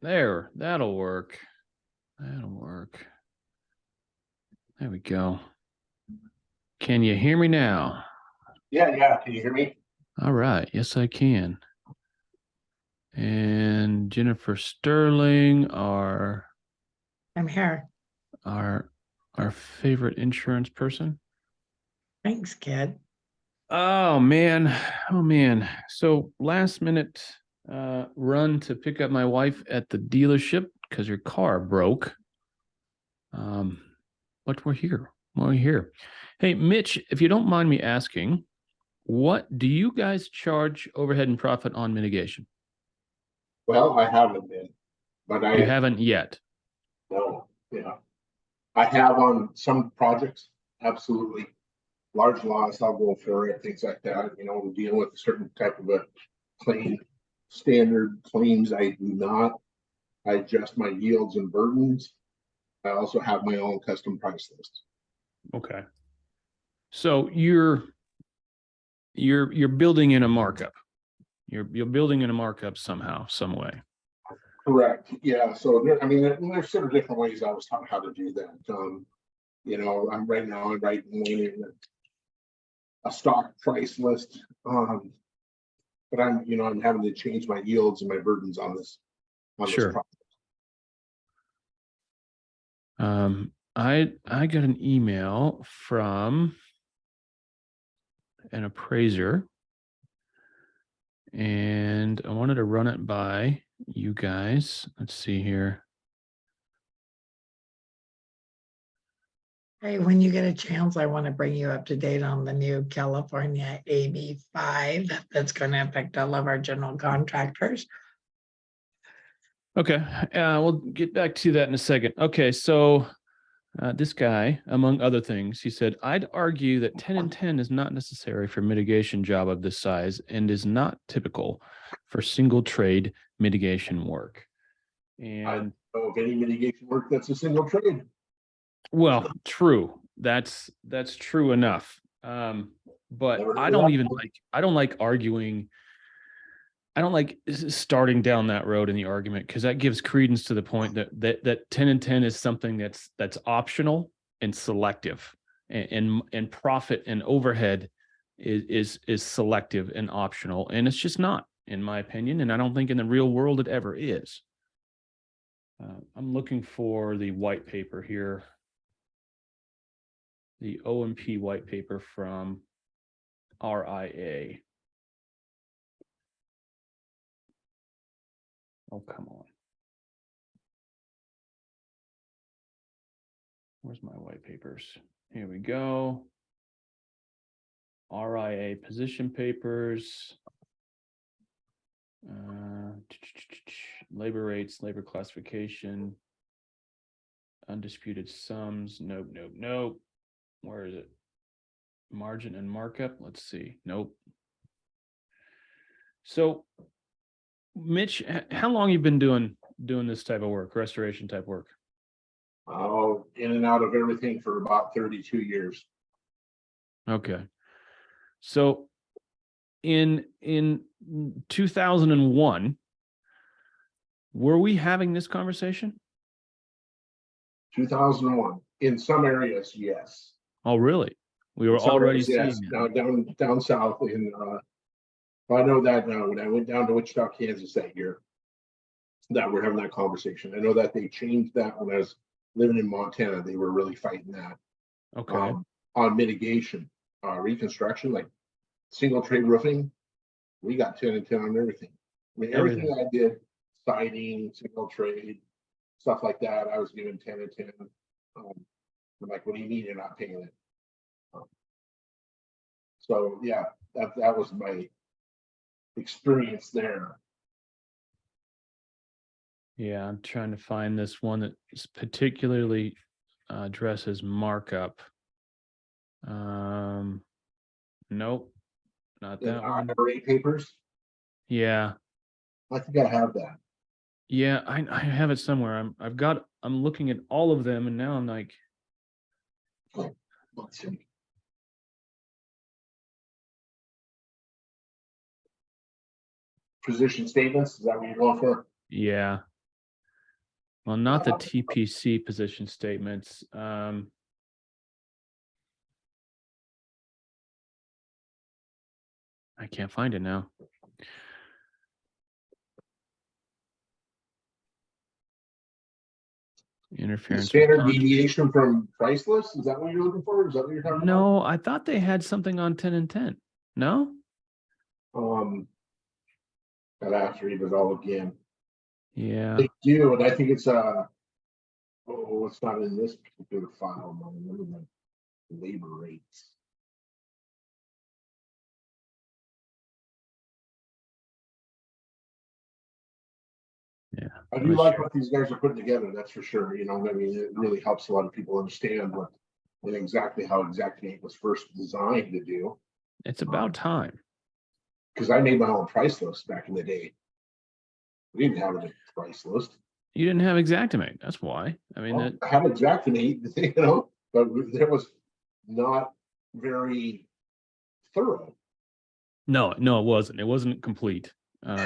There, that'll work. That'll work. There we go. Can you hear me now? Yeah. Can you hear me? All right. Yes, I can. And Jennifer Sterling, I'm here. our our favorite insurance person. Thanks, kid. Oh man. Oh man. So last minute run to pick up my wife at the dealership because her car broke. But we're here. We're here. Hey, Mitch, if you don't mind me asking, what do you guys charge overhead and profit on mitigation? Well, I haven't been, but You I haven't yet. know, I have on some projects, absolutely. Large loss, I'll go for it, things like that. We're dealing with a certain type of a claim, standard claims. I do not. I adjust my yields and burdens. I also have my own custom price list. Okay. So you're building in a markup. You're building in a markup somehow, some way. Correct. Yeah. So there's sort of different ways I was taught how to do that. I'm writing a stock price list. But I'm having to change my yields and my burdens on this Sure. project. I got an email from an appraiser, and I wanted to run it by you guys. Let's see here. Hey, when you get a chance, I want to bring you up to date on the new California AB5 that's going to affect all of our general contractors. Okay, we'll get back to that in a second. Okay, so this guy, among other things, he said, I'd argue that 10 and 10 is not necessary for mitigation job of this size and is not typical for single trade mitigation work. And I don't know of any mitigation work that's a single trade. well, true. That's true enough. But I don't like arguing. I don't like starting down that road in the argument because that gives credence to the point that 10 and 10 is something that's optional and selective, and profit and overhead is selective and optional, and it's just not, in my opinion, and I don't think in the real world it ever is. I'm looking for the white paper here, the O&P white paper from RIA. Oh, come on. Where's my white papers? Here we go. RIA position papers. Labor rates, labor classification. Undisputed sums. Nope. Where is it? Margin and markup. Let's see. Nope. So, Mitch, how long you been doing this type of work, restoration type work? Oh, in and out of everything for about 32 years. Okay. So in 2001, were we having this conversation? 2001. In some areas, yes. Oh, really? We were already seeing yes. Now down south in I know that now when I went down to Wichita, Kansas that year, that we're having that conversation. I know that they changed that when I was living in Montana. They were really fighting that. Okay. On mitigation, reconstruction, like single trade roofing, we got 10 and 10 on everything. I mean, everything I did, siding, single trade, stuff like that, I was given 10 and 10. I'm like, what do you mean you're not paying it? So yeah, that was my experience there. Yeah, I'm trying to find this one that particularly addresses markup. Nope, not that one. IRA papers. Yeah, I think I have that. yeah, I have it somewhere. I'm looking at all of them, and now I'm like, Let's see. Position statements, is that what you're going for? yeah. Well, not the TPC position statements. I can't find it now. Interference with Standard contract. deviation from price list, is that what you're looking for? Is that what you're talking about? No, I thought they had something on 10 and 10. No? Gotta have to read it all again. Yeah. They do, and I think it's it's not in this particular file, but labor rates. Yeah. I do like what these guys are putting together, that's for sure. You know, I mean, it really helps a lot of people understand what and exactly how Xactimate was first designed to do. It's about time. Because I made my own price list back in the day. We didn't have a price list. You didn't have Xactimate. That's why. I mean, Well, I have Xactimate, you know, but there was not very thorough. no, it wasn't. It wasn't complete. All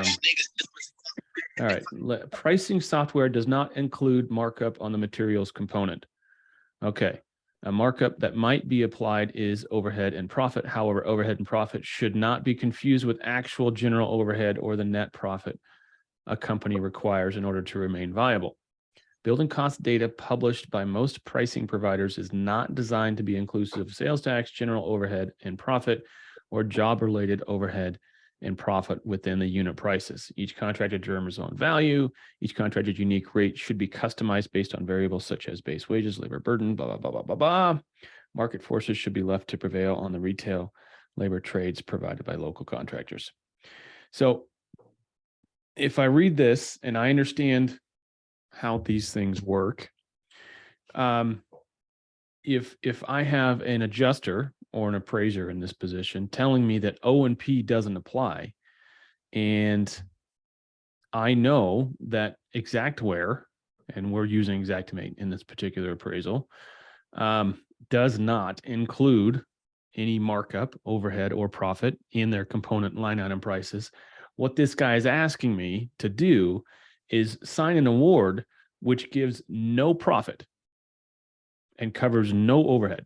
right. Pricing software does not include markup on the materials component. Okay. A markup that might be applied is overhead and profit. However, overhead and profit should not be confused with actual general overhead or the net profit a company requires in order to remain viable. Building cost data published by most pricing providers is not designed to be inclusive of sales tax, general overhead and profit, or job-related overhead and profit within the unit prices. Each contract determines its own value. Each contractor's unique rate should be customized based on variables such as base wages, labor burden, blah, blah, blah, blah, blah, blah. Market forces should be left to prevail on the retail labor trades provided by local contractors. So if I read this and I understand how these things work, if I have an adjuster or an appraiser in this position telling me that O&P doesn't apply, and I know that Xactware, and we're using Xactimate in this particular appraisal, does not include any markup, overhead, or profit in their component line item prices. What this guy is asking me to do is sign an award which gives no profit and covers no overhead.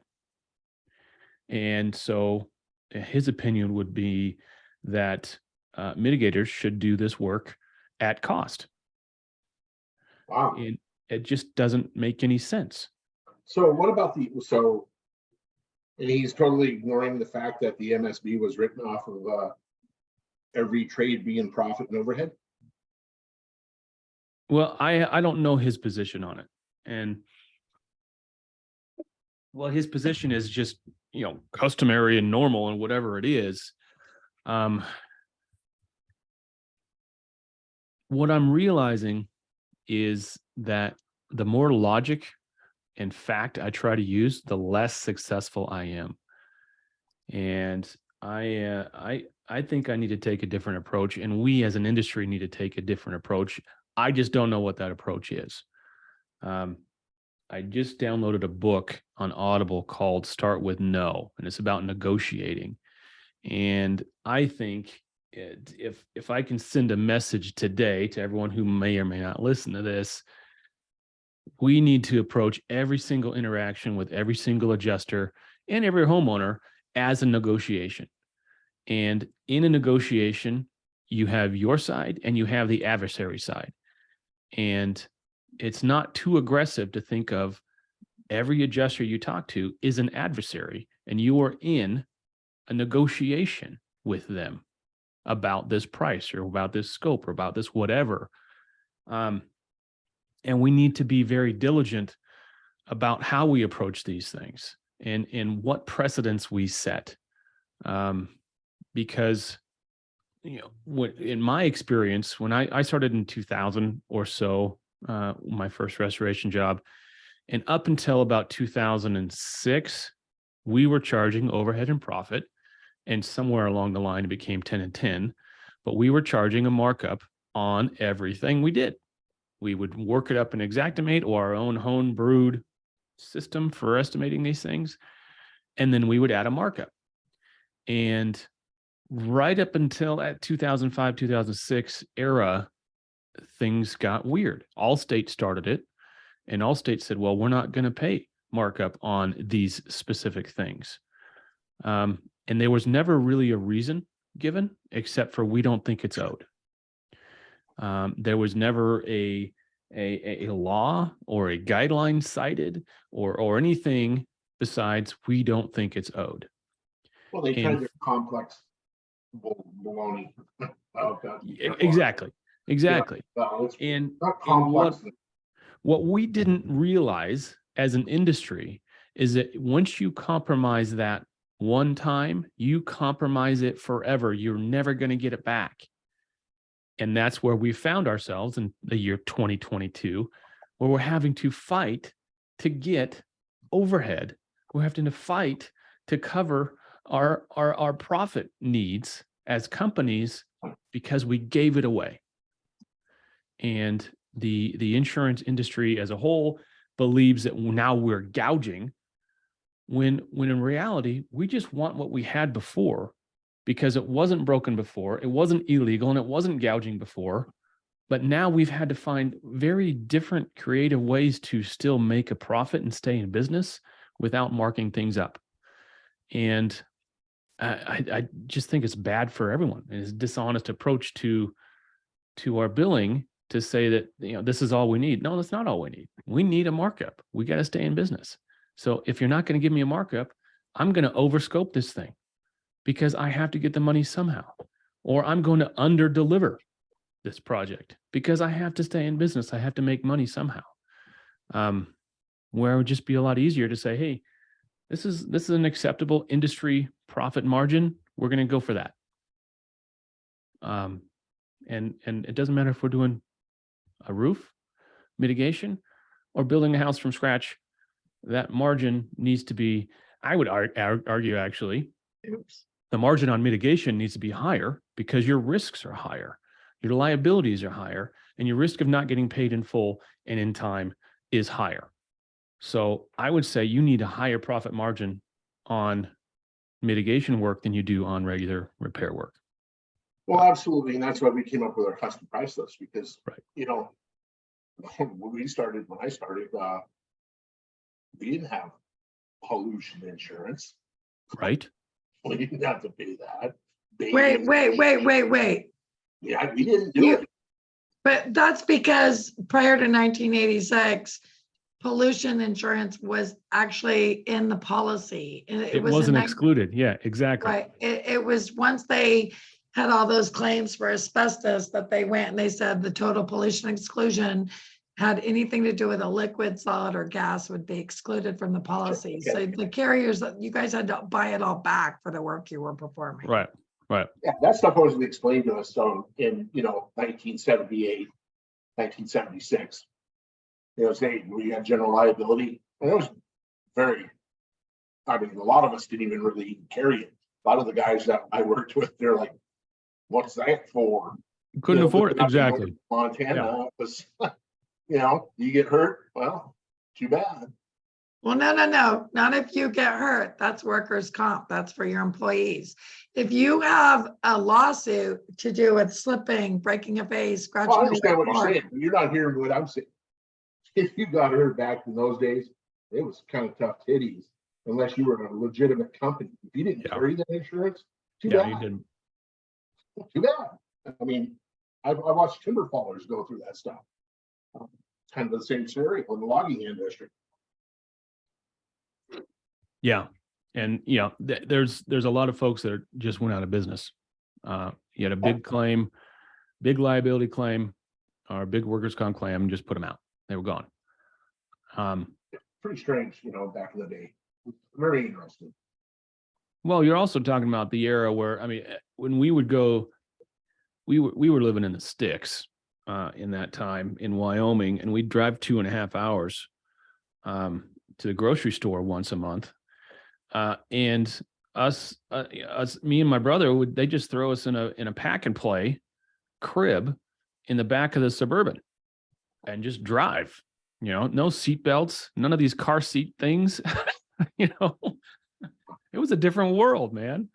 And so his opinion would be that mitigators should do this work at cost. Wow. And it just doesn't make any sense. So what about and he's totally ignoring the fact that the MSB was written off of every trade being profit and overhead? Well, I don't know his position on it. And well, his position is just, you know, customary and normal and whatever it is. What I'm realizing is that the more logic and fact I try to use, the less successful I am. And I think I need to take a different approach, and we as an industry need to take a different approach. I just don't know what that approach is. I just downloaded a book on Audible called Start With No, and it's about negotiating. And I think if I can send a message today to everyone who may or may not listen to this, we need to approach every single interaction with every single adjuster and every homeowner as a negotiation. And in a negotiation, you have your side and you have the adversary side. And it's not too aggressive to think of every adjuster you talk to is an adversary, and you are in a negotiation with them about this price or about this scope or about this whatever. And we need to be very diligent about how we approach these things and what precedents we set. Because, you know, in my experience, when I started in 2000 or so, my first restoration job, and up until about 2006, we were charging overhead and profit, and somewhere along the line, it became 10 and 10, but we were charging a markup on everything we did. We would work it up in Xactimate or our own home brewed system for estimating these things, and then we would add a markup. And right up until that 2005, 2006 era, things got weird. Allstate started it, and Allstate said, well, we're not going to pay markup on these specific things. And there was never really a reason given, except for we don't think it's owed. There was never a law or a guideline cited or anything besides we don't think it's owed. Well, they And- tried their complex baloney. Exactly. Well, it's And not and complex. what we didn't realize as an industry is that once you compromise that one time, you compromise it forever. You're never going to get it back. And that's where we found ourselves in the year 2022, where we're having to fight to get overhead. We're having to fight to cover our profit needs as companies because we gave it away. And the insurance industry as a whole believes that now we're gouging when in reality, we just want what we had before because it wasn't broken before, it wasn't illegal, and it wasn't gouging before. But now we've had to find very different creative ways to still make a profit and stay in business without marking things up. And I just think it's bad for everyone. It's a dishonest approach to our billing to say that, this is all we need. No, that's not all we need. We need a markup. We got to stay in business. So if you're not going to give me a markup, I'm going to overscope this thing because I have to get the money somehow, or I'm going to under deliver this project because I have to stay in business. I have to make money somehow. Where it would just be a lot easier to say, hey, this is an acceptable industry profit margin. We're going to go for that. And it doesn't matter if we're doing a roof mitigation or building a house from scratch. That margin needs to be, I would argue actually, the margin on mitigation needs to be higher because your risks are higher, your liabilities are higher, and your risk of not getting paid in full and in time is higher. So I would say you need a higher profit margin on mitigation work than you do on regular repair work. Well, absolutely. And that's why we came up with our custom price list because, Right. when I started, we didn't have pollution insurance. Right. We didn't have to pay that. Wait. Yeah, we didn't do it. But that's because prior to 1986, pollution insurance was actually in the policy. It was wasn't in excluded. Yeah, exactly. Right. It was once they had all those claims for asbestos that they went and they said the total pollution exclusion had anything to do with a liquid, solid, or gas would be excluded from the policy. Okay. So the carriers, you guys had to buy it all back for the work you were performing. Right. Yeah, that stuff wasn't explained to us in 1978, 1976. Say we got general liability, and it was a lot of us didn't even really carry it. A lot of the guys that I worked with, they're like, what's that for? Couldn't afford it. Exactly. Montana was, you get hurt, well, too bad. Well, no, not if you get hurt. That's workers' comp. That's for your employees. If you have a lawsuit to do with slipping, breaking a vase, scratching Well, I a understand what you're floor, saying, but you're not hearing what I'm saying. If you got hurt back in those days, it was kind of tough titties, unless you were a legitimate company. If you didn't carry that insurance, too Yeah, bad. you didn't. Too bad. I watched timber fallers go through that stuff. Kind of the same scenario in the logging industry. Yeah. And there's a lot of folks that just went out of business. You had a big claim, big liability claim, or a big workers' comp claim, and just put them out. They were gone. Pretty strange, back in the day. Very interesting. Well, you're also talking about the era where, when we would go, we were living in the sticks in that time in Wyoming, and we'd drive 2.5 hours to the grocery store once a month. And me and my brother they just throw us in a pack and play crib in the back of the Suburban and just drive, no seat belts, none of these car seat things. It was a different world, man.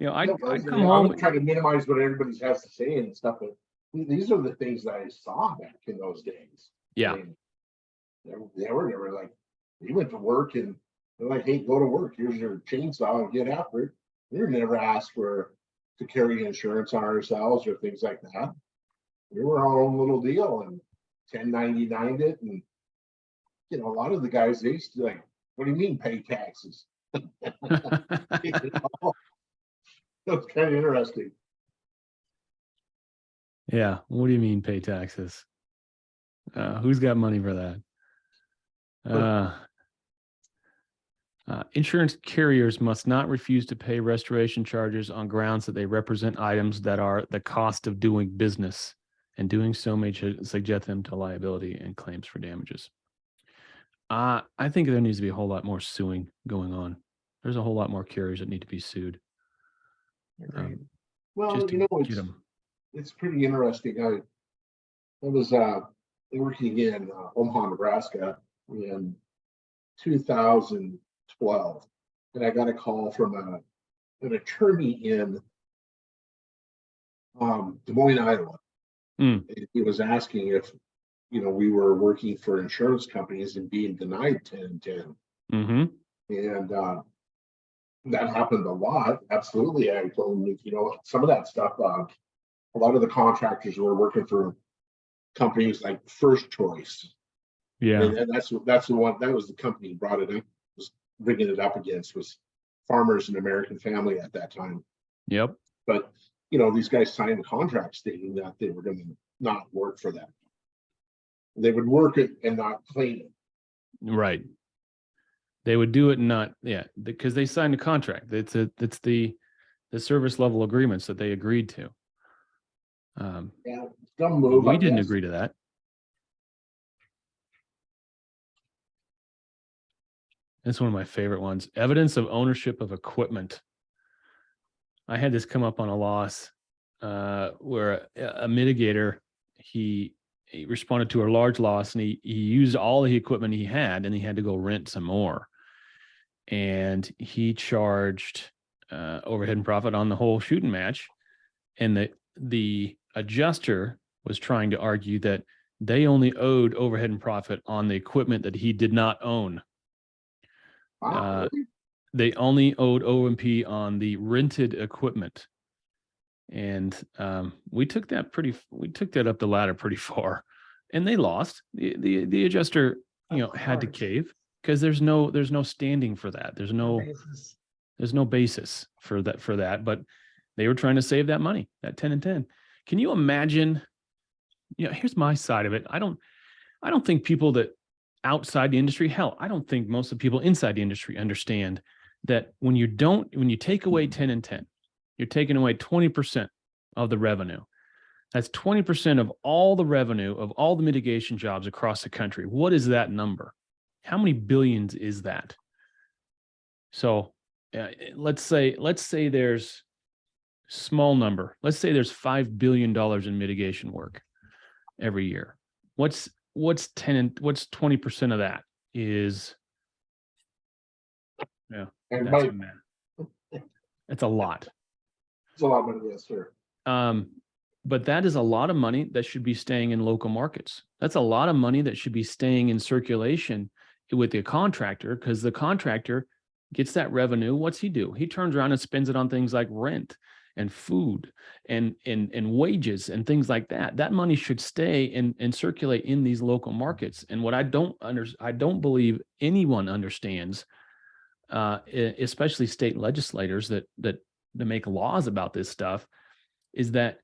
I'd come home. I'm trying to minimize what everybody has to say and stuff, but these are the things that I saw back in those days. Yeah. I mean, they were never like, you went to work and they're like, hey, go to work. Here's your chainsaw and get after it. We were never asked to carry insurance on ourselves or things like that. We were our own little deal and 1099'd it. And, you know, a lot of the guys, they used to like, what do you mean pay taxes? You know? That's kind of interesting. Yeah. What do you mean pay taxes? Who's got money for that? Insurance carriers must not refuse to pay restoration charges on grounds that they represent items that are the cost of doing business, and doing so may subject them to liability and claims for damages. I think there needs to be a whole lot more suing going on. There's a whole lot more carriers that need to be sued. Well, Just to you know, get them. it's pretty interesting. I was working in Omaha, Nebraska in 2012, and I got a call from an attorney in Des Moines, Iowa. Mm. And he was asking if, you know, we were working for insurance companies and being denied 10 and 10. Mm-hmm. And that happened a lot. Absolutely. I told him, you know, some of that stuff, a lot of the contractors were working for companies like First Choice. Yeah. And that's the one, that was the company who brought it up, was bringing it up against, was Farmers and American Family at that time. Yep. But, you know, these guys signed a contract stating that they were going to not work for them. They would work it and not claim it. Right. They would do it and not, yeah, because they signed a contract. It's the service level agreements that they agreed to. Yeah, dumb move. We I didn't guess. agree to that. That's one of my favorite ones. Evidence of ownership of equipment. I had this come up on a loss where a mitigator, he responded to a large loss, and he used all the equipment he had, and he had to go rent some more. And he charged overhead and profit on the whole shooting match. And the adjuster was trying to argue that they only owed overhead and profit on the equipment that he did not own. Wow, really? They only owed O&P on the rented equipment. And we took that up the ladder pretty far, and they lost. The adjuster, you know, had to cave because there's no standing for that. There's no basis for that. But they were trying to save that money, that 10 and 10. Can you imagine? You know, here's my side of it. I don't think people that outside the industry, hell, I don't think most of the people inside the industry understand that when you take away 10 and 10, you're taking away 20% of the revenue. That's 20% of all the revenue of all the mitigation jobs across the country. What is that number? How many billions is that? So let's say there's small number. Let's say there's $5 billion in mitigation work every year. What's 20% of that is? Yeah, And that's a lot. it's a lot of money, yes, sir. But that is a lot of money that should be staying in local markets. That's a lot of money that should be staying in circulation with the contractor, because the contractor gets that revenue. What's he do? He turns around and spends it on things like rent and food and wages and things like that. That money should stay and circulate in these local markets. And what I don't believe anyone understands, especially state legislators that make laws about this stuff, is that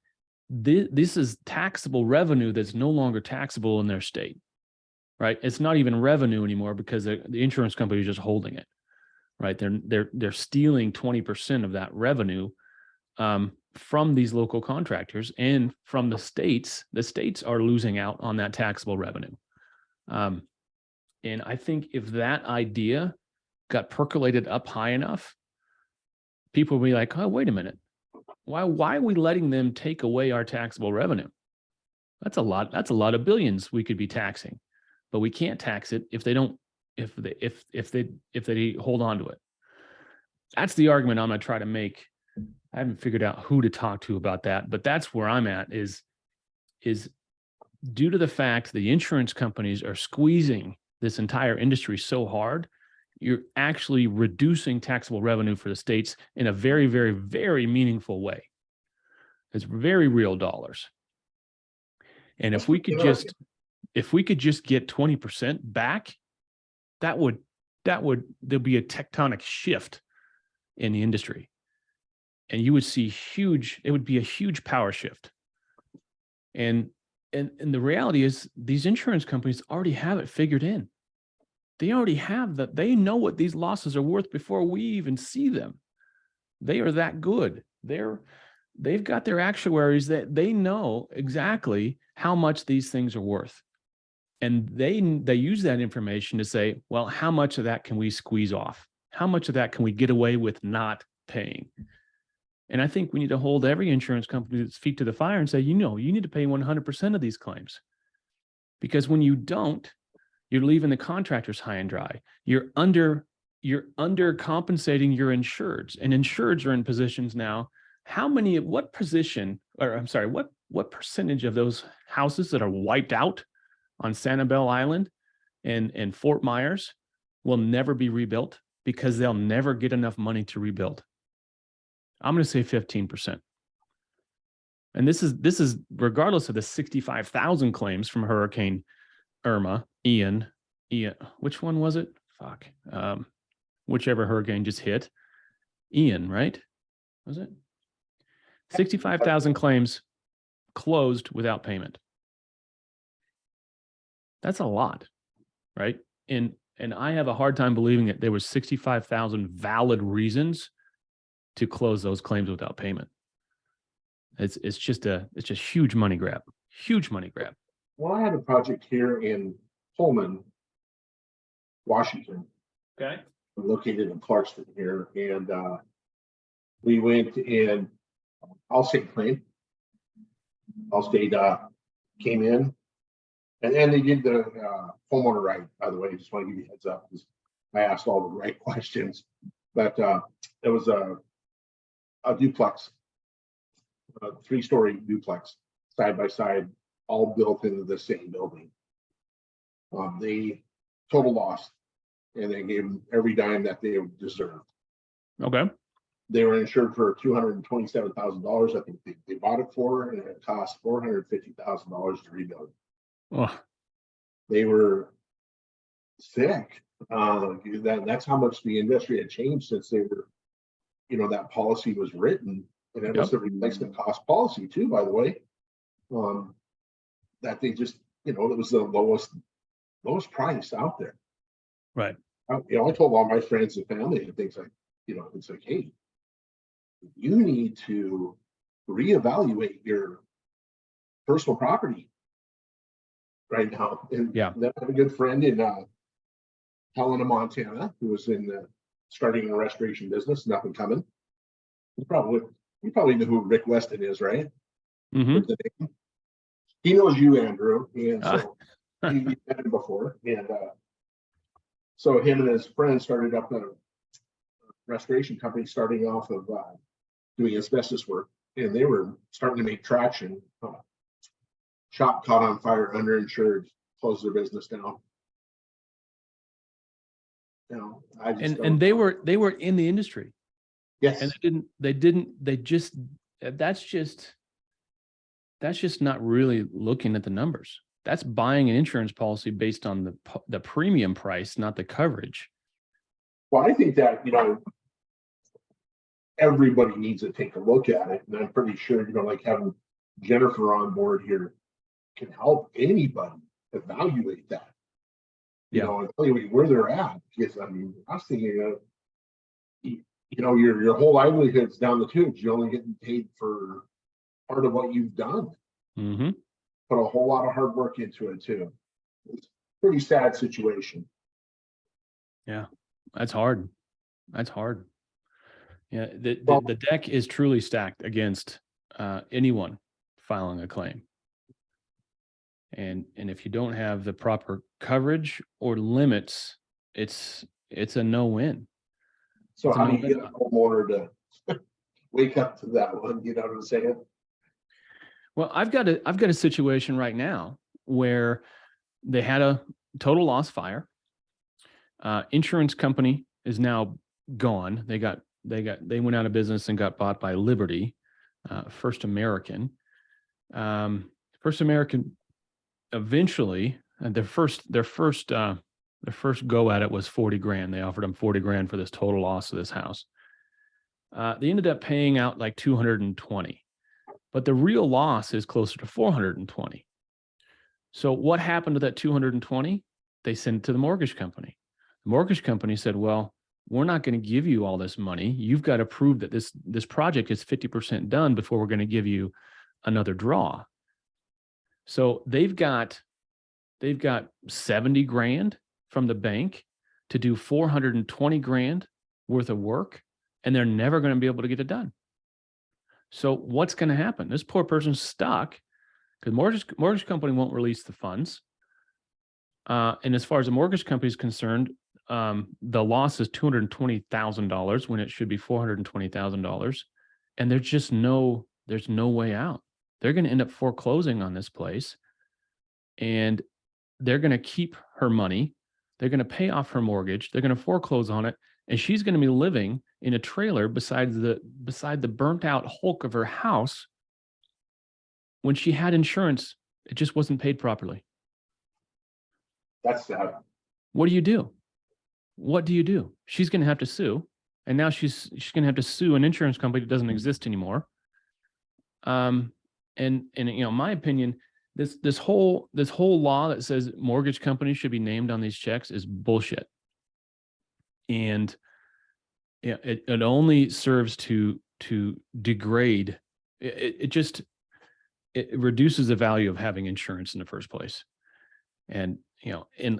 this is taxable revenue that's no longer taxable in their state, right? It's not even revenue anymore because the insurance company is just holding it, right? They're stealing 20% of that revenue from these local contractors and from the states. The states are losing out on that taxable revenue. And I think if that idea got percolated up high enough, people will be like, oh, wait a minute. Why are we letting them take away our taxable revenue? That's a lot of billions we could be taxing, but we can't tax it if they hold on to it. That's the argument I'm going to try to make. I haven't figured out who to talk to about that, but that's where I'm at, is is due to the fact the insurance companies are squeezing this entire industry so hard, you're actually reducing taxable revenue for the states in a very, very, very meaningful way. It's very real dollars. And if we could just get 20% back, there'll be a tectonic shift in the industry. And you would see it would be a huge power shift. And the reality is these insurance companies already have it figured in. They already have that. They know what these losses are worth before we even see them. They are that good. They've got their actuaries that they know exactly how much these things are worth. And they use that information to say, well, how much of that can we squeeze off? How much of that can we get away with not paying? And I think we need to hold every insurance company's feet to the fire and say, you need to pay 100% of these claims. Because when you don't, you're leaving the contractors high and dry. You're under compensating your insureds, and insureds are in positions now. What percentage of those houses that are wiped out on Sanibel Island and Fort Myers will never be rebuilt because they'll never get enough money to rebuild? I'm going to say 15%. And this is regardless of the 65,000 claims from Hurricane Irma, Ian, which one was it? Whichever hurricane just hit. Ian, right? Was it? 65,000 claims closed without payment. That's a lot, right? And I have a hard time believing that there was 65,000 valid reasons to close those claims without payment. It's just huge money grab. Huge money grab. Well, I had a project here in Pullman, Washington. Okay. Located in Clarkston here, and we went in. Allstate came in, and they did the homeowner right. By the way, I just want to give you a heads up because I asked all the right questions. But it was a duplex, a 3-story duplex, side by side, all built into the same building. They total loss, and they gave them every dime that they deserved. Okay. They were insured for $227,000. I think they bought it for, and it cost $450,000 to rebuild. Oh. They were sick. That's how much the industry had changed since they were, that policy was written, and it was a replacement cost policy too, by the way. That they just, it was the lowest price out there. Right. I told all my friends and family and things like, it's like, hey, you need to reevaluate your personal property right now. And then I have a good friend in Helena, Montana, who was starting a restoration business, nothing coming. You probably know who Rick Weston is, right? Mm-hmm. He knows you, Andrew, and so he met him before, and so him and his friend started up a restoration company, starting off of doing asbestos work, and they were starting to make traction. Shop caught on fire, underinsured, closed their business down. And they were in the industry. Yes. And that's just not really looking at the numbers. That's buying an insurance policy based on the premium price, not the coverage. Well, I think that, everybody needs to take a look at it. And I'm pretty sure, like having Jennifer on board here can help anybody evaluate that. Evaluate where they're at. Because I was thinking, your whole livelihood's down the tubes. You're only getting paid for part of what you've done. Mm-hmm. Put a whole lot of hard work into it too. It's a pretty sad situation. Yeah, that's hard. Yeah, the deck is truly stacked against anyone filing a claim. And if you don't have the proper coverage or limits, it's a no-win. So how do you get a homeowner to wake up to that one? You know what I'm saying? Well, I've got a situation right now where they had a total loss fire. Insurance company is now gone. They went out of business and got bought by Liberty, First American. First American eventually, their first go at it was 40 grand. They offered them 40 grand for this total loss of this house. They ended up paying out like 220, but the real loss is closer to 420. So what happened to that 220? They sent it to the mortgage company. The mortgage company said, well, we're not going to give you all this money. You've got to prove that this project is 50% done before we're going to give you another draw. So they've got 70 grand from the bank to do 420 grand worth of work, and they're never going to be able to get it done. So what's going to happen? This poor person's stuck because mortgage company won't release the funds. And as far as the mortgage company is concerned, the loss is $220,000 when it should be $420,000. And there's no way out. They're going to end up foreclosing on this place, and they're going to keep her money. They're going to pay off her mortgage. They're going to foreclose on it. And she's going to be living in a trailer beside the burnt out hulk of her house. When she had insurance, it just wasn't paid properly. That's sad. What do you do? What do you do? She's going to have to sue. And now she's going to have to sue an insurance company that doesn't exist anymore. And my opinion, this whole law that says mortgage companies should be named on these checks is bullshit. And it only serves to degrade. It reduces the value of having insurance in the first place. And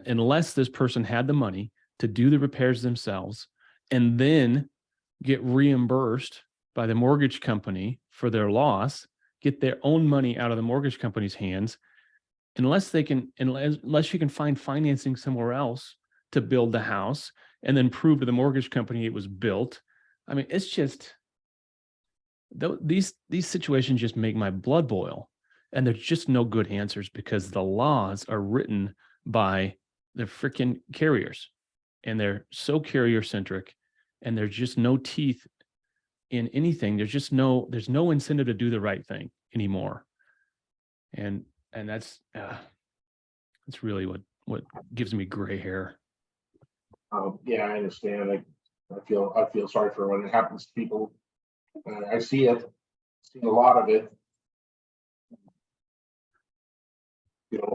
unless this person had the money to do the repairs themselves and then get reimbursed by the mortgage company for their loss, get their own money out of the mortgage company's hands, unless you can find financing somewhere else to build the house and then prove to the mortgage company it was built. I mean, it's just, these situations just make my blood boil. And there's just no good answers because the laws are written by the freaking carriers, and they're so carrier centric, and there's just no teeth in anything. There's no incentive to do the right thing anymore. And that's really what gives me gray hair. Yeah, I understand. I feel sorry for when it happens to people. I see it, seen a lot of it.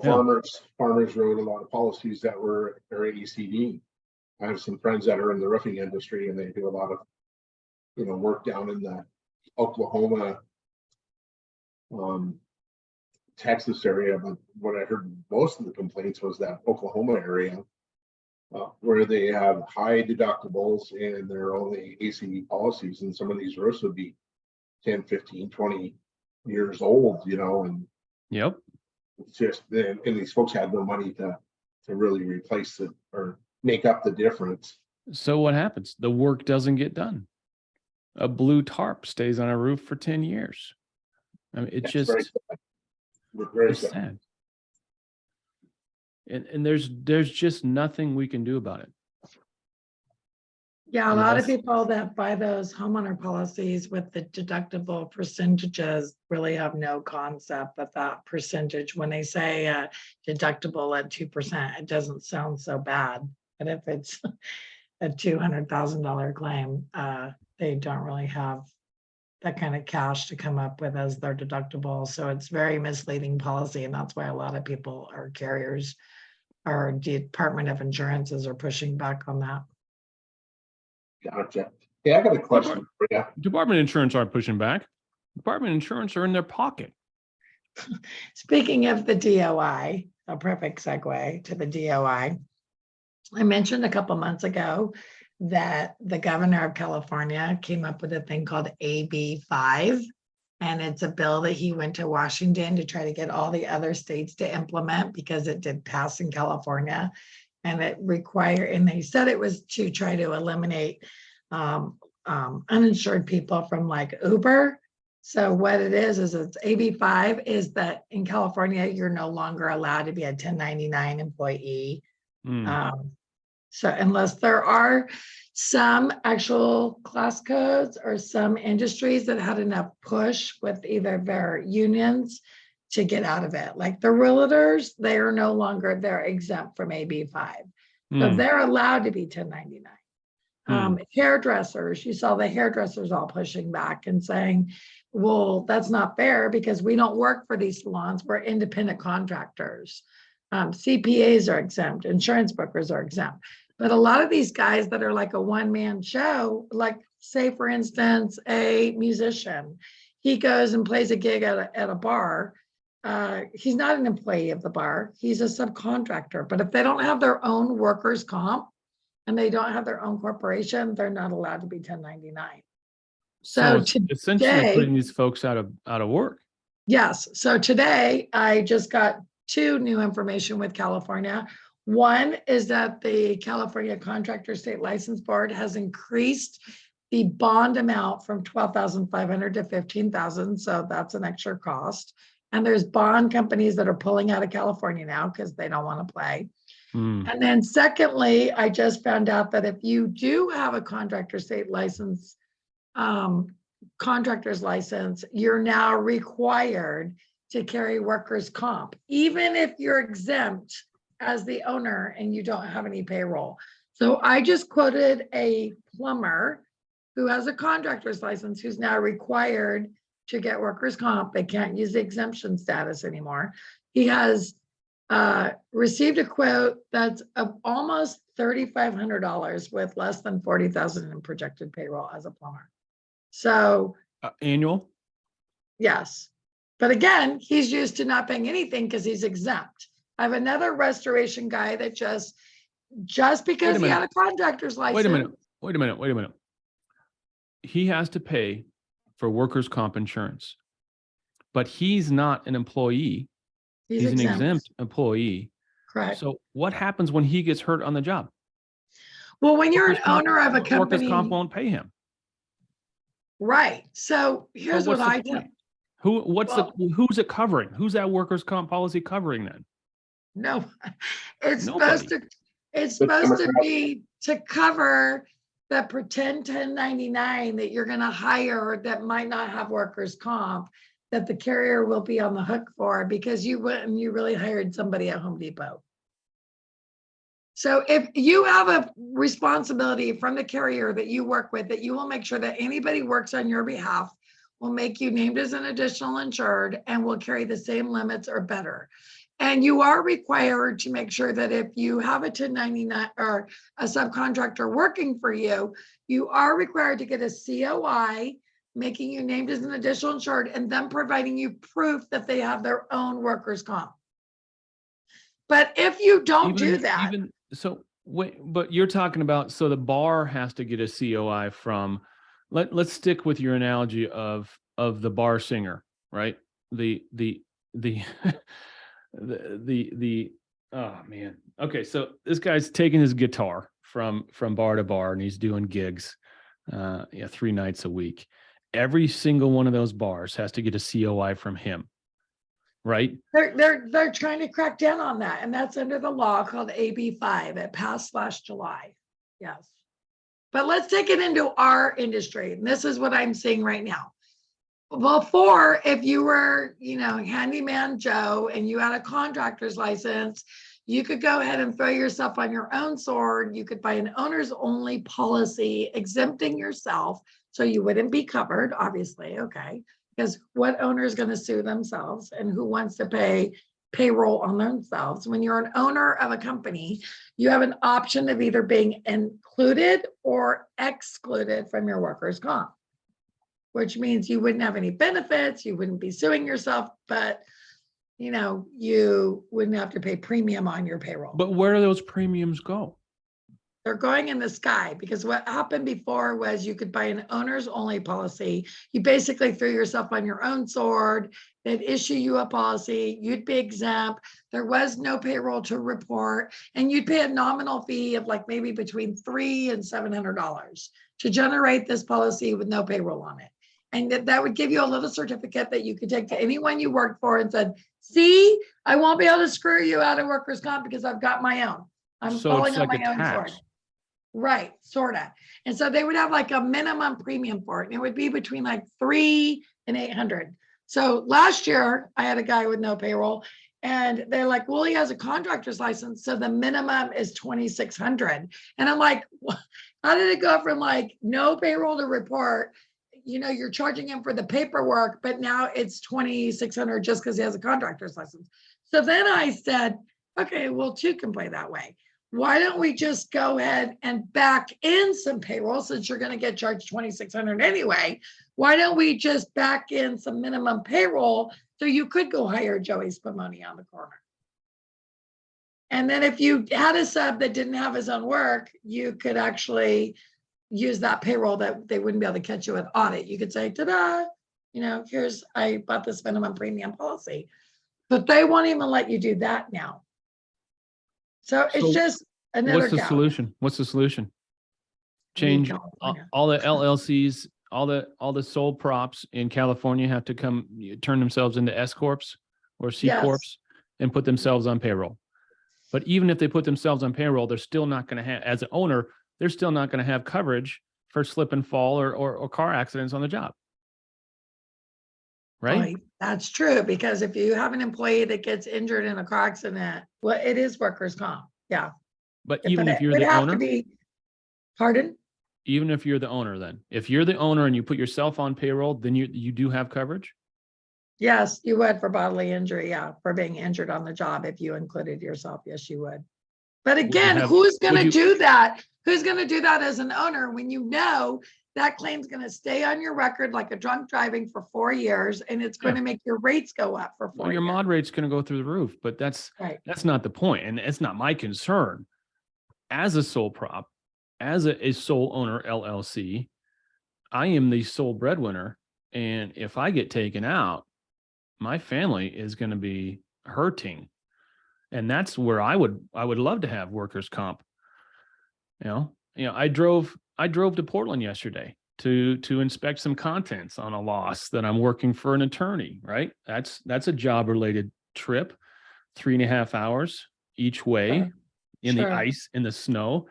Farmers wrote a lot of policies that were ACD. I have some friends that are in the roofing industry, and they do a lot of, work down in the Oklahoma, Texas area. But what I heard most of the complaints was that Oklahoma area, where they have high deductibles and they're only ACD policies, and some of these roofs would be 10, 15, 20 years old, and yep. It's just, and these folks had no money to really replace it or make up the difference. So what happens? The work doesn't get done. A blue tarp stays on a roof for 10 years. I mean, it's just very sad. And there's just nothing we can do about it. Yeah, a lot of people that buy those homeowner policies with the deductible percentages really have no concept that percentage, when they say deductible at 2%, it doesn't sound so bad. But if it's a $200,000 claim, they don't really have that kind of cash to come up with as their deductible. So it's very misleading policy. And that's why a lot of people, or carriers, or Department of Insurances, are pushing back on that. Gotcha. Yeah, I got a question for you. Department of Insurance aren't pushing back. Department of Insurance are in their pocket. Speaking of the DOI, a perfect segue to the DOI. I mentioned a couple months ago that the governor of California came up with a thing called AB 5. And it's a bill that he went to Washington to try to get all the other states to implement, because it did pass in California. And and they said it was to try to eliminate uninsured people from like Uber So what it is it's AB5 is that in California, you're no longer allowed to be a 1099 employee. So unless there are some actual class codes or some industries that had enough push with either their unions to get out of it, like the realtors, they are no longer, they're exempt from AB5. So they're allowed to be 1099. Hairdressers, you saw the hairdressers all pushing back and saying, well, that's not fair because we don't work for these salons, we're independent contractors. CPAs are exempt, insurance brokers are exempt. But a lot of these guys that are like a one-man show, like say for instance, a musician, he goes and plays a gig at a bar. He's not an employee of the bar, he's a subcontractor. But if they don't have their own workers' comp and they don't have their own corporation, they're not allowed to be 1099. So it's essentially putting these folks out of work. Yes. So today I just got two new information with California. One is that the California Contractor State License Board has increased the bond amount from $12,500 to $15,000. So that's an extra cost. And there's bond companies that are pulling out of California now because they don't want to play. And then secondly, I just found out that if you do have a contractor state license, contractor's license, you're now required to carry workers' comp, even if you're exempt as the owner and you don't have any payroll. So I just quoted a plumber who has a contractor's license who's now required to get workers' comp. They can't use the exemption status anymore. He has received a quote that's of almost $3,500 with less than $40,000 in projected payroll as a plumber. So annual? Yes. But again, he's used to not paying anything because he's exempt. I have another restoration guy that just because he had a contractor's license. Wait a minute. He has to pay for workers' comp insurance, but he's not an employee. He's an exempt employee. Correct. So what happens when he gets hurt on the job? Well, when you're an owner of a company, workers' comp won't pay him. Right. So here's what I do. Who's it covering? Who's that workers' comp policy covering then? No, it's supposed to be to cover the pretend 1099 that you're going to hire that might not have workers' comp, that the carrier will be on the hook for because you went and you really hired somebody at Home Depot. So if you have a responsibility from the carrier that you work with, that you will make sure that anybody works on your behalf will make you named as an additional insured and will carry the same limits or better. And you are required to make sure that if you have a 1099 or a subcontractor working for you, you are required to get a COI, making you named as an additional insured, and then providing you proof that they have their own workers' comp. But if you don't do that. But you're talking about, so the bar has to get a COI from, let's stick with your analogy of the bar singer, right? Oh man. Okay. So this guy's taking his guitar from bar to bar and he's doing gigs, 3 nights a week. Every single one of those bars has to get a COI from him, right? They're trying to crack down on that. And that's under the law called AB5. It passed last July. Yes. But let's take it into our industry. And this is what I'm seeing right now. Before, if you were, handyman Joe and you had a contractor's license, you could go ahead and throw yourself on your own sword. You could buy an owner's only policy, exempting yourself so you wouldn't be covered, obviously, okay? Because what owner is going to sue themselves and who wants to pay payroll on themselves? When you're an owner of a company, you have an option of either being included or excluded from your workers' comp, which means you wouldn't have any benefits, you wouldn't be suing yourself, but you wouldn't have to pay premium on your payroll. But where do those premiums go? They're going in the sky, because what happened before was you could buy an owner's only policy. You basically threw yourself on your own sword. They'd issue you a policy, you'd be exempt. There was no payroll to report, and you'd pay a nominal fee of like maybe between $300 and $700 to generate this policy with no payroll on it. And that would give you a little certificate that you could take to anyone you worked for and said, see, I won't be able to screw you out of workers' comp because I've got my own. I'm So falling it's on like my a own sword. tax. Right, sort of. And so they would have like a minimum premium for it. And it would be between like 300 and 800. So last year I had a guy with no payroll and they're like, well, he has a contractor's license. So the minimum is 2,600. And I'm like, how did it go from like no payroll to report? You're charging him for the paperwork, but now it's 2,600 just because he has a contractor's license. So then I said, okay, well, two can play that way. Why don't we just go ahead and back in some payroll since you're going to get charged 2,600 anyway? Why don't we just back in some minimum payroll so you could go hire Joey Spumoni on the corner? And then if you had a sub that didn't have his own work, you could actually use that payroll that they wouldn't be able to catch you with audit. You could say, ta-da, I bought this minimum premium policy, but they won't even let you do that now. So it's just another. What's the solution? What's the solution? Change all the LLCs, all the sole props in California have to turn themselves into S corps or C corps and put themselves on payroll. But even if they put themselves on payroll, they're still not going to have, as an owner, they're still not going to have coverage for slip and fall or car accidents on the job. Right? That's true, because if you have an employee that gets injured in a car accident, well, it is workers' comp. Yeah. But even if you're the owner, pardon? Even if you're the owner, then if you're the owner and you put yourself on payroll, then you do have coverage. Yes, you would for bodily injury. Yeah, for being injured on the job. If you included yourself, yes, you would. But again, who's going to do that? Who's going to do that as an owner when you know that claim's going to stay on your record like a drunk driving for 4 years, and it's going to make your rates go up for 4 years. Your mod rate's going to go through the roof, but that's not the point, and it's not my concern. As a sole prop, as a sole owner LLC, I am the sole breadwinner, and if I get taken out, my family is going to be hurting, and that's where I would love to have workers' comp. I drove to Portland yesterday to inspect some contents on a loss that I'm working for an attorney, right? That's a job related trip, 3.5 hours each way in the ice, in the snow.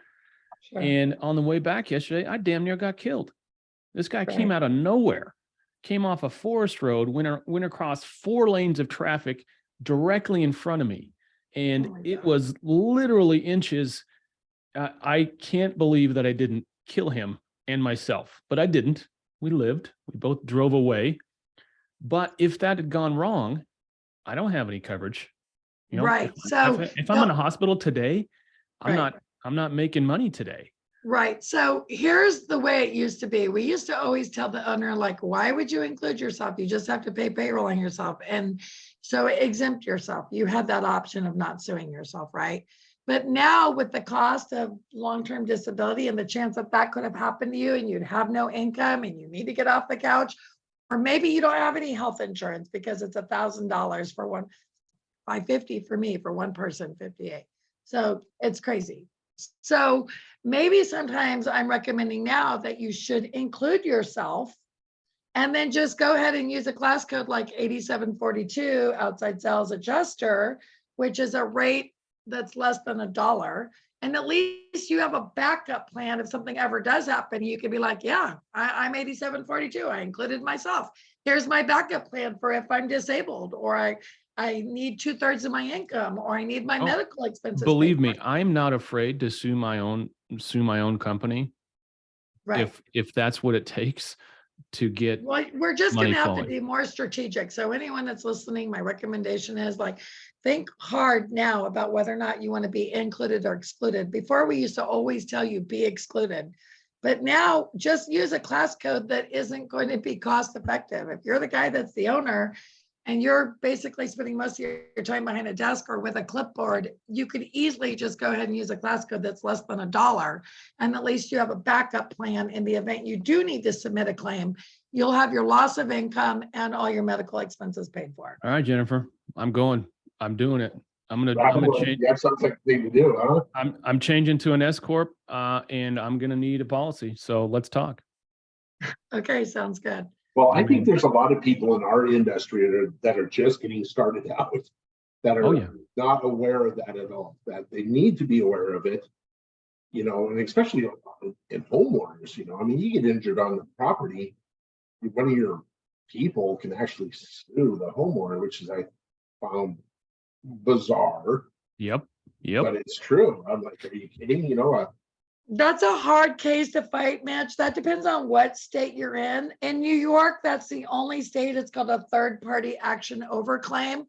And on the way back yesterday, I damn near got killed. This guy came out of nowhere, came off a forest road, went across 4 lanes of traffic directly in front of me. And it was literally inches. I can't believe that I didn't kill him and myself, but I didn't. We lived. We both drove away. But if that had gone wrong, I don't have any coverage. So if I'm in a hospital today, I'm not making money today. Right. So here's the way it used to be. We used to always tell the owner, like, why would you include yourself? You just have to pay payroll on yourself. And so exempt yourself. You had that option of not suing yourself, right? But now with the cost of long-term disability and the chance that that could have happened to you and you'd have no income and you need to get off the couch, or maybe you don't have any health insurance because it's $1,000 for one, $550 for me, for one person, 58. So it's crazy. So maybe sometimes I'm recommending now that you should include yourself and then just go ahead and use a class code like 8742 outside sales adjuster, which is a rate that's less than $1. And at least you have a backup plan. If something ever does happen, you can be like, yeah, I'm 8742. I included myself. Here's my backup plan for if I'm disabled, or I need 2/3 of my income, or I need my medical expenses. Believe me, I'm not afraid to sue my own company. Right. If that's what it takes to get. Well, we're just going to have to be more strategic. So anyone that's listening, my recommendation is like, think hard now about whether or not you want to be included or excluded. Before, we used to always tell you be excluded, but now just use a class code that isn't going to be cost effective. If you're the guy that's the owner and you're basically spending most of your time behind a desk or with a clipboard, you could easily just go ahead and use a class code that's less than $1. And at least you have a backup plan in the event you do need to submit a claim. You'll have your loss of income and all your medical expenses paid for. All right, Jennifer, I'm doing it. I'm gonna change. That sounds like the thing to do, huh? I'm changing to an S corp, and I'm gonna need a policy. So let's talk. Okay, sounds good. Well, I I think mean, there's a lot of people in our industry that are just getting started out that oh are yeah, not aware of that at all, that they need to be aware of it, and especially in homeowners, I mean, you get injured on the property, one of your people can actually sue the homeowner, which is, I found bizarre, yep, yep. but it's true. I'm like, are you kidding? That's a hard case to fight, Mitch. That depends on what state you're in. In New York, that's the only state, it's called a third-party action over claim,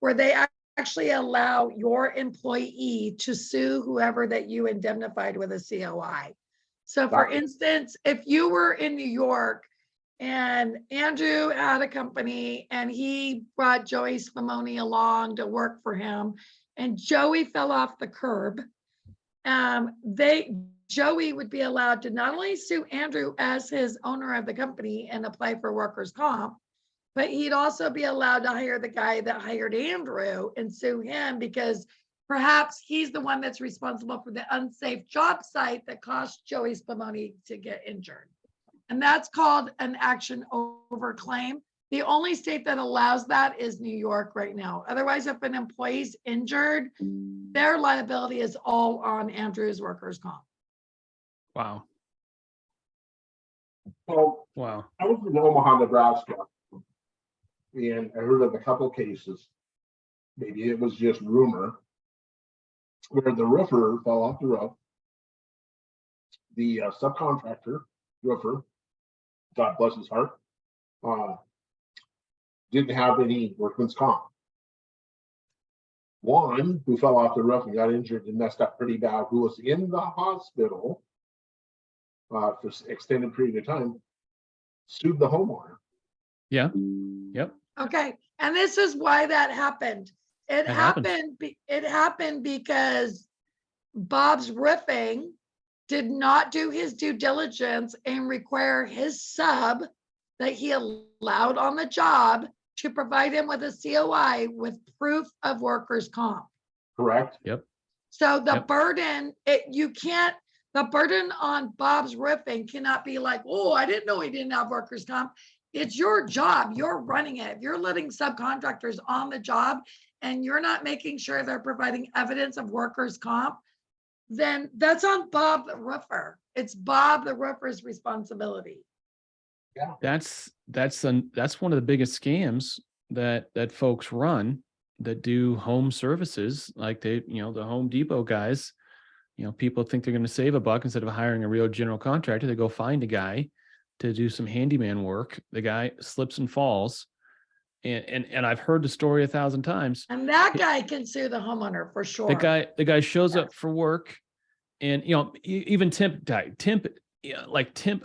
where they actually allow your employee to sue whoever that you indemnified with a COI. So for instance, if you were in New York and Andrew had a company and he brought Joey Spumoni along to work for him, and Joey fell off the curb, Joey would be allowed to not only sue Andrew as his owner of the company and apply for workers' comp, but he'd also be allowed to hire the guy that hired Andrew and sue him because perhaps he's the one that's responsible for the unsafe job site that caused Joey Spumoni to get injured. And that's called an action over claim. The only state that allows that is New York right now. Otherwise, if an employee's injured, their liability is all on Andrew's workers' comp. Wow. Well, Wow. I was in Omaha, Nebraska, and I heard of a couple cases. Maybe it was just rumor, where the roofer fell off the roof. The subcontractor roofer, God bless his heart, didn't have any workman's comp. One who fell off the roof and got injured and messed up pretty bad, who was in the hospital for extended period of time, sued the homeowner. Yeah. Yep. Okay, and this is why that happened. It happens. happened because Bob's Roofing did not do his due diligence and require his sub that he allowed on the job to provide him with a COI with proof of workers' comp. Correct. Yep. So the Yep. burden, the burden on Bob's Roofing cannot be like, oh, I didn't know he didn't have workers' comp. It's your job. You're running it. If you're letting subcontractors on the job and you're not making sure they're providing evidence of workers' comp, then that's on Bob the roofer. It's Bob the roofer's responsibility. Yeah. That's one of the biggest scams that folks run that do home services, like the Home Depot guys. People think they're going to save a buck instead of hiring a real general contractor. They go find a guy to do some handyman work. The guy slips and falls. And I've heard the story 1,000 times. And that guy can sue the homeowner for sure. The guy shows up for work, and even temp.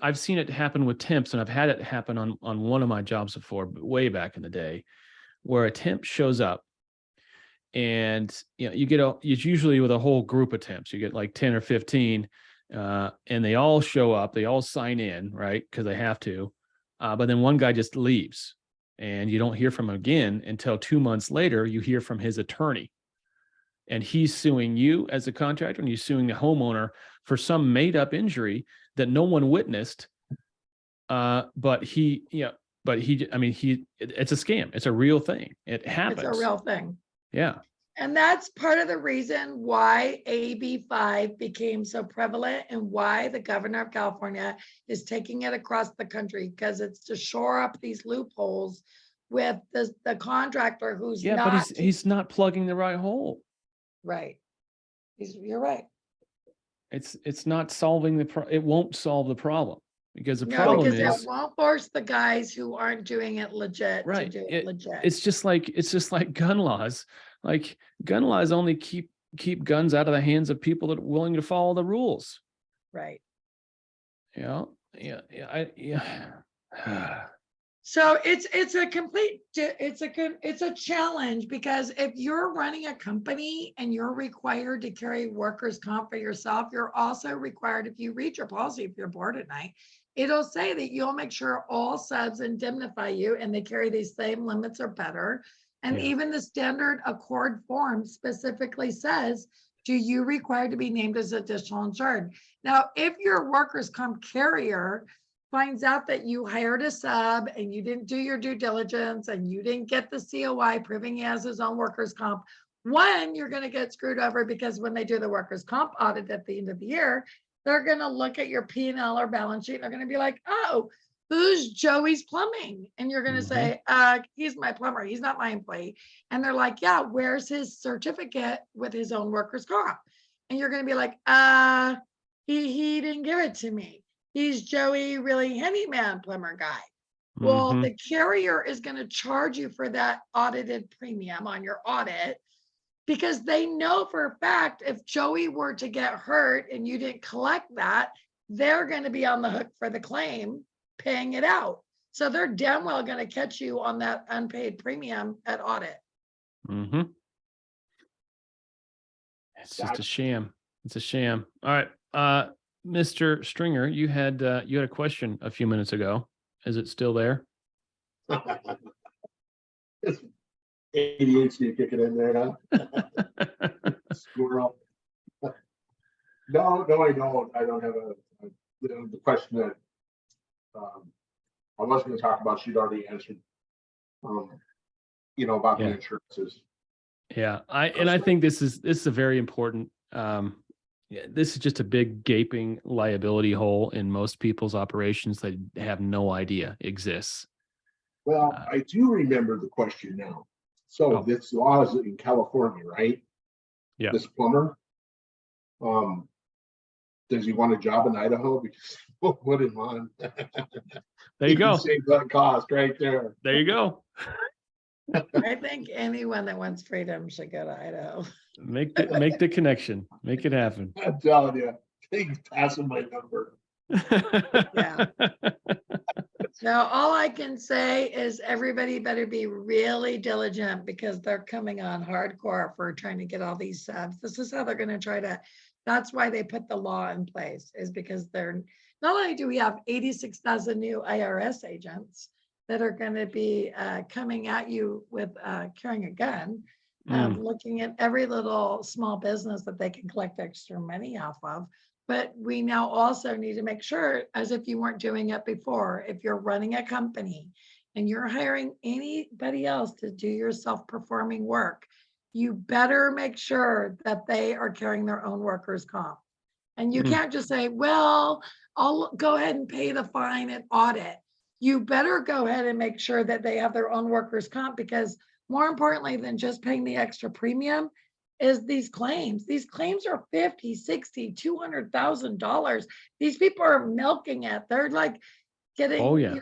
I've seen it happen with temps, and I've had it happen on one of my jobs before, but way back in the day, where a temp shows up, and it's usually with a whole group of temps. You get like 10 or 15, and they all show up, they all sign in, right? Because they have to. But then one guy just leaves, and you don't hear from him again until 2 months later. You hear from his attorney, and he's suing you as a contractor, and he's suing the homeowner for some made-up injury that no one witnessed. But it's a scam. It's a real thing. It happens. It's a real thing. Yeah. And that's part of the reason why AB 5 became so prevalent and why the governor of California is taking it across the country, because it's to shore up these loopholes with the contractor who's not. But he's not plugging the right hole. Right. You're right. It's not solving it won't solve the problem, because the problem is it won't force the guys who aren't doing it legit right. to do it legit. It's just like gun laws. Like, gun laws only keep guns out of the hands of people that are willing to follow the rules. Right. Yeah. So it's a challenge, because if you're running a company and you're required to carry workers' comp for yourself, you're also required, if you read your policy, if you're bored at night, it'll say that you'll make sure all subs indemnify you and they carry these same limits or better. And even the standard accord form specifically says, do you require to be named as additional insured? Now, if your workers' comp carrier finds out that you hired a sub and you didn't do your due diligence and you didn't get the COI proving he has his own workers' comp, one, you're going to get screwed over because when they do the workers' comp audit at the end of the year, they're going to look at your P&L or balance sheet. And they're going to be like, oh, who's Joey's plumbing? And you're going to say, he's my plumber. He's not my employee. And they're like, yeah, where's his certificate with his own workers' comp? And you're going to be like, he didn't give it to me. He's Joey, really handyman plumber guy. Well, the carrier is going to charge you for that audited premium on your audit because they know for a fact if Joey were to get hurt and you didn't collect that, they're going to be on the hook for the claim, paying it out. So they're damn well going to catch you on that unpaid premium at audit. It's just a sham. It's a sham. All right. Mr. Stringer, you had a question a few minutes ago. Is it still there? It's ADHD kicking in there, huh? Squirrel. No, I don't. I don't have the question that I was going to talk about. She'd already answered. About the insurances. Yeah, I think this is a very important. This is just a big gaping liability hole in most people's operations that have no idea exists. Well, I do remember the question now. So this law is in California, right? Yeah. This plumber, does he want a job in Idaho? Because we'll put him on. There you go. Save that cost right there. There you go. I think anyone that wants freedom should go to Idaho. Make the connection. Make it happen. I'm telling you, he's passing my number. Yeah. Now, all I can say is everybody better be really diligent because they're coming on hardcore for trying to get all these subs. This is how they're going to try to, that's why they put the law in place, is because they're, not only do we have 86,000 new IRS agents that are going to be coming at you with carrying a gun, looking at every little small business that they can collect extra money off of. But we now also need to make sure, as if you weren't doing it before, if you're running a company and you're hiring anybody else to do your self-performing work, you better make sure that they are carrying their own workers' comp. And you can't just say, well, I'll go ahead and pay the fine at audit. You better go ahead and make sure that they have their own workers' comp, because more importantly than just paying the extra premium is these claims. These claims are $50, $60, $200,000. These people are milking it. They're like getting,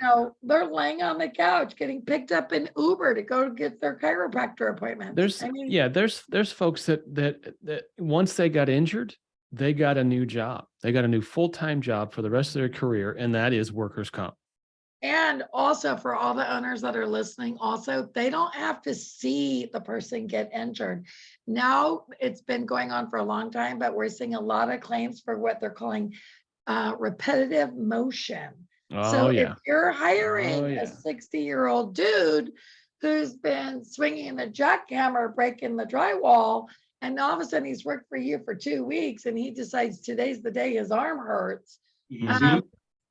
they're laying on the couch, getting picked up in Uber to go get their chiropractor appointments. There's folks that once they got injured, they got a new job. They got a new full-time job for the rest of their career, and that is workers' comp. And also for all the owners that are listening, also, they don't have to see the person get injured. Now, it's been going on for a long time, but we're seeing a lot of claims for what they're calling repetitive motion. If you're hiring a 60-year-old dude who's been swinging the jackhammer, breaking the drywall, and all of a sudden he's worked for you for 2 weeks and he decides today's the day his arm hurts,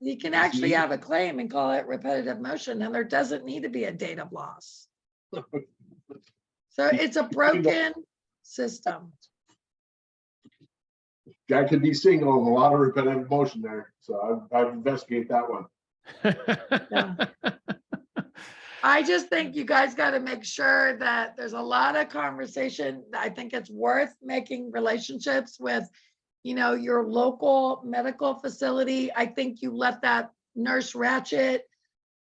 you can actually have a claim and call it repetitive motion, and there doesn't need to be a date of loss. So it's a broken system. Guy could be single and a lot of repetitive motion there. So I've investigated that one. Yeah. I just think you guys got to make sure that there's a lot of conversation. I think it's worth making relationships with, your local medical facility. I think you let that nurse ratchet,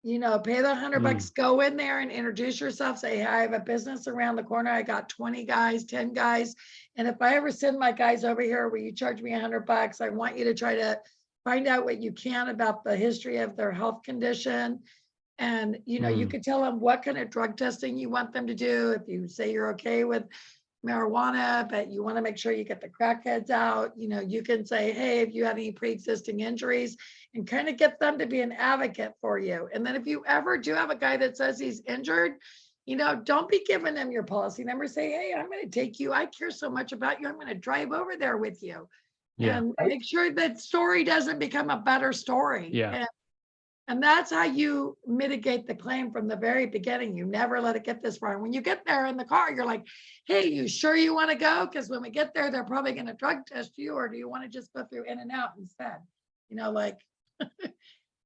pay the $100, go in there and introduce yourself. Say, hey, I have a business around the corner. I got 20 guys, 10 guys. And if I ever send my guys over here, will you charge me $100? I want you to try to find out what you can about the history of their health condition. And, you could tell them what kind of drug testing you want them to do. If you say you're okay with marijuana, but you want to make sure you get the crackheads out, you can say, hey, if you have any pre-existing injuries, and kind of get them to be an advocate for you. And then if you ever do have a guy that says he's injured, don't be giving them your policy number. Say, hey, I'm going to take you. I care so much about you. I'm going to drive over there with you. And make sure that story doesn't become a better story. Yeah. And And that's how you mitigate the claim from the very beginning. You never let it get this far. And when you get there in the car, you're like, hey, you sure you want to go? Because when we get there, they're probably going to drug test you, or do you want to just go through in and out instead? You know, like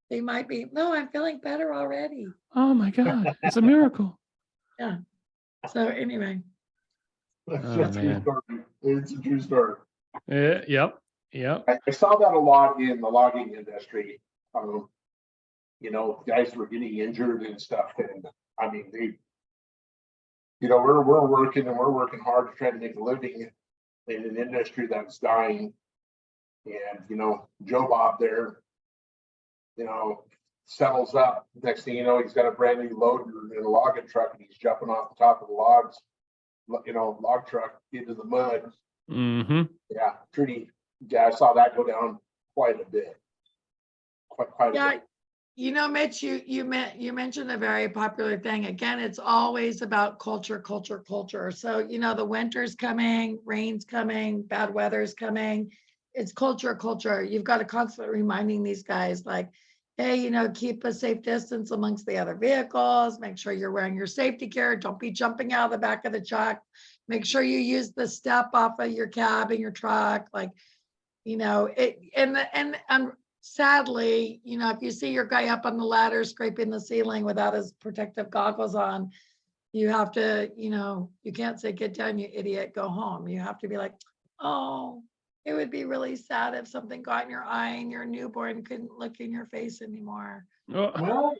they might be, no, I'm feeling better already. Oh my God, it's a miracle. Yeah. So anyway, That's Oh, a true man. story. It's a true story. Yep. I saw that a lot in the logging industry. You know, guys were getting injured and stuff, and I mean, we're working and we're working hard to try to make a living in an industry that's dying. And Joe Bob there, settles up. Next thing you know, he's got a brand new loader in a logging truck, and he's jumping off the top of the logs, log truck into the mud. Mm-hmm. Yeah, pretty. Yeah, I saw that go down quite a bit. Quite a bit. Mitch, you mentioned a very popular thing. Again, it's always about culture. So, the winter's coming, rain's coming, bad weather's coming. It's culture. You've got to constantly reminding these guys like, hey, keep a safe distance amongst the other vehicles. Make sure you're wearing your safety gear. Don't be jumping out of the back of the truck. Make sure you use the step off of your cab in your truck. Like, and sadly, if you see your guy up on the ladder scraping the ceiling without his protective goggles on, you have to, you can't say, get down, you idiot, go home. You have to be like, oh, it would be really sad if something got in your eye and your newborn couldn't look in your face anymore. Oh, Well,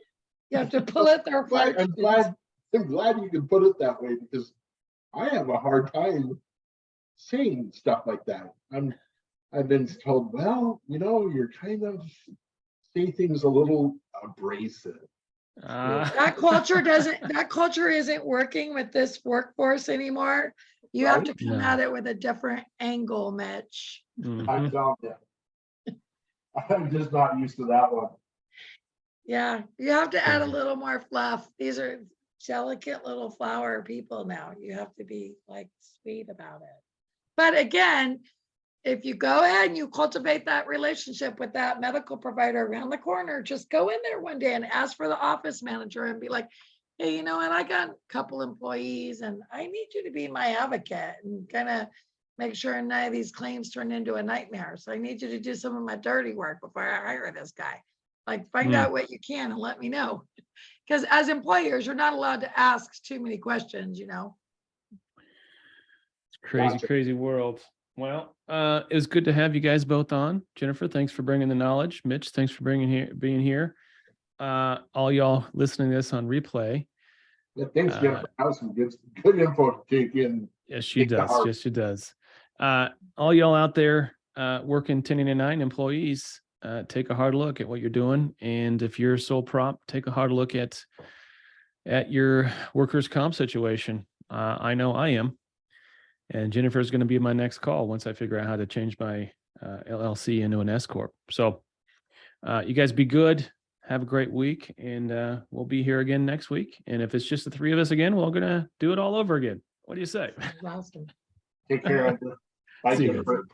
You have to pull it their heart. I'm glad you can put it that way, because I have a hard time saying stuff like that. I've been told, well, you're kind of say things a little abrasive. That culture isn't working with this workforce anymore. You have to come at it with a different angle, Mitch. mhm. I'm telling you. I'm just not used to that one. Yeah, you have to add a little more fluff. These are delicate little flower people now. You have to be like sweet about it. But again, if you go ahead and you cultivate that relationship with that medical provider around the corner, just go in there one day and ask for the office manager and be like, hey, and I got a couple employees and I need you to be my advocate and kind of make sure none of these claims turn into a nightmare. So I need you to do some of my dirty work before I hire this guy. Like, find out what you can and let me know. Because as employers, you're not allowed to ask too many questions, It's crazy world. Well, it was good to have you guys both on. Jennifer, thanks for bringing the knowledge. Mitch, thanks for being here. All y'all listening to this on replay. Yeah, thanks, Jennifer. That was some good info to take in. Yes, she does. All y'all out there working 1099 employees, take a hard look at what you're doing. And if you're a sole prop, take a hard look at your workers' comp situation. I know I am. And Jennifer is going to be my next call once I figure out how to change my LLC into an S Corp. So you guys be good. Have a great week. And we'll be here again next week. And if it's just the three of us again, we're going to do it all over again. What do you say? Awesome. Take care, Andrew. Bye, See you. Jennifer.